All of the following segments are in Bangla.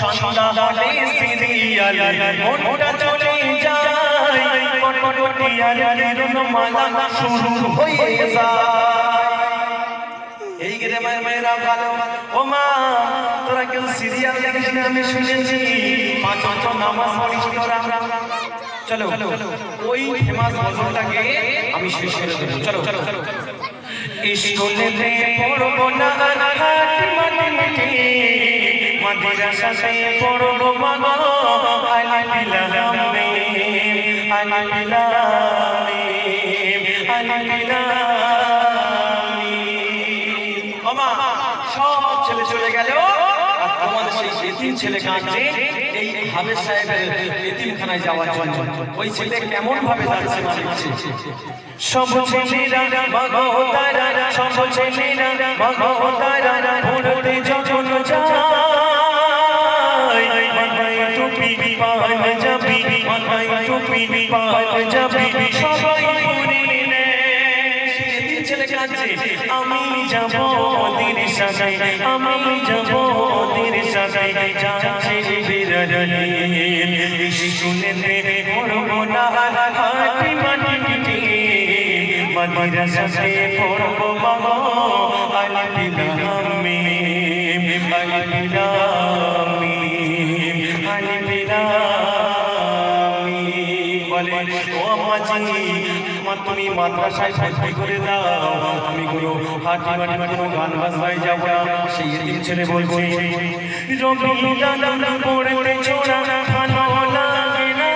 সন্ধ্যা হলে সিরিয়াল মনটা চলে যায় কটকটিয়ার কিরণ মালা শুরু হয়ে যায়। এই গ্রামের মেয়েরা ভালো ও মা তোরা কেউ সিরিয়াল দেখিস না আমি শুনেছি 5 ওয়াক্ত নামাজ পড়িস তোরা। চলো ওই ফেমাস গজলটাকে আমি শেষ করে দেব। চলো স্কুলেতে পড়বো না হাট মাটিতে মাদ্রাসাতে পড়বো মাগো আলিফ লাম মিম আলিফ লাম মিম আলিফ লাম মিম। ওমা সব ছেলে চলে গেল আর তোমাদের সেই এতিম ছেলে কাঁদছে এই হাবেজ সাহেবের এতিমখানায় যাওয়ার জন্য। ওই ছেলে কেমন ভাবে যাচ্ছে মালিকছে সব ছেলেরা মাগো তারা সব ছেলেরা মাগো তারা পড়তে যখন যায় মাথায় টুপি পাঞ্জাবি মাথায় টুপি পাঞ্জাবি সবাই পরে নেয়। সেদিন ছেলে কাঁদছে আমি যাব ওদের সাথে আমি যাব ওদের সাথে যাচ্ছে বিরলে শুনেতে পড়বো না হাটি মাটিতে মাদ্রাসাতে পড়বো মাগো আলিফ লাম মিম আলিফ লাম মিম আলিফ লাম মিম। বলে ও আম্মাজি মা তুমি মাদ্রাসায় ভর্তি করে দাও আমি কোনো হাটি মাটি কোনো গান বাজনায় যাব না। সেই এতিম ছেলে বলছে রবি দাদা পড়তে ছোড়া ভালো লাগে না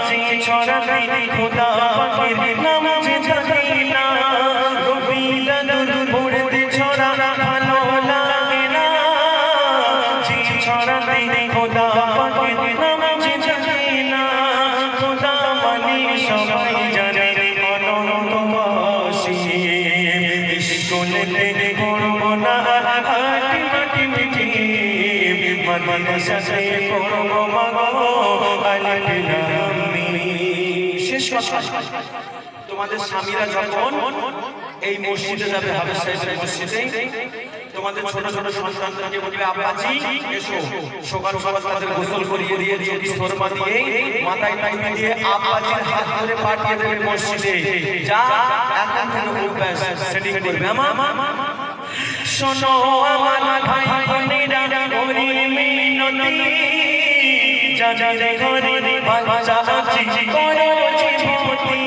যে ছড়াতে খোদা পাকের নাম যে জানি না। রবি দাদা পড়তে ছোড়া ভালো লাগে না যে ছড়াতে খোদা পাকের নাম যে জানি না। খোদা মানে সবাই জানে অনন্তবাসী স্কুলেতে পড়বো না হাটি মাটি মাদ্রাসাতে পড়বো মাগো আলিফ লাম মিম। শেষ কথা তোমাদের স্বামীরা যখন এই মসজিদে যাবে হাবেজ সাহেবের মসজিদে তোমাদের ছোট ছোট সন্তানদেরকে বলবে আব্বাজি এসো সকাল সকাল তাদের গোসল করিয়ে দিয়ে চোখে সুরমা দিয়ে মাথায় টাইপে দিয়ে আব্বাজির হাত ধরে পাঠিয়ে দেবে মসজিদে যা এখন থেকে অভ্যাস সেটিং করবে। শোনো আমার ভাই বোনেরা ওরে মিনতি যাদের ঘরে বাচ্চা আছে করো জীবতি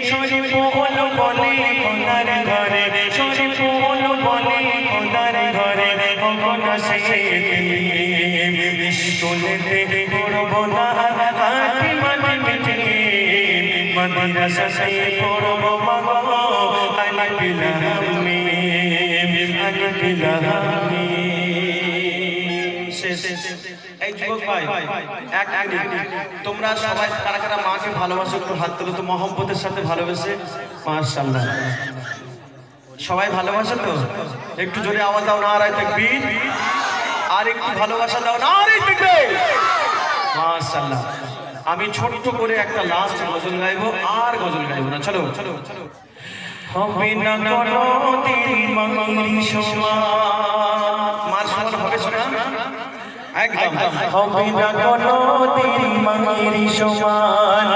শরীফ হলো বলে খোদার ঘরে শরীফ হলো বলে খোদার ঘরে ভগবান সে স্কুলেতে পড়বো না হাটি মাটিতে মাদ্রাসাতে পড়বো মাগো আলিফ লাম মিম আলিফ লাম মিম। শেষ। এই যুবক ভাই এক মিনিট তোমরা সবাই কারা কারা মাকে ভালোবাসো একটু হাত তোলো তো মহব্বতের সাথে ভালোবেসে। মাশাআল্লাহ সবাই ভালোবাসো তো একটু জোরে আওয়াজ দাও নারায়ে তাকবীর আর একটু ভালোবাসা দাও নারায়ে তাকবীর। মাশাআল্লাহ আমি ছোট্ট করে একটা লাস্ট গজল গাইবো আর গজল গাইবো না। চলো চলো হবে না কোনো দিন মাঙ্গি সমান মার সমান হবে শোনা একদম হবে না কোনো দিন মাঙ্গি সমান।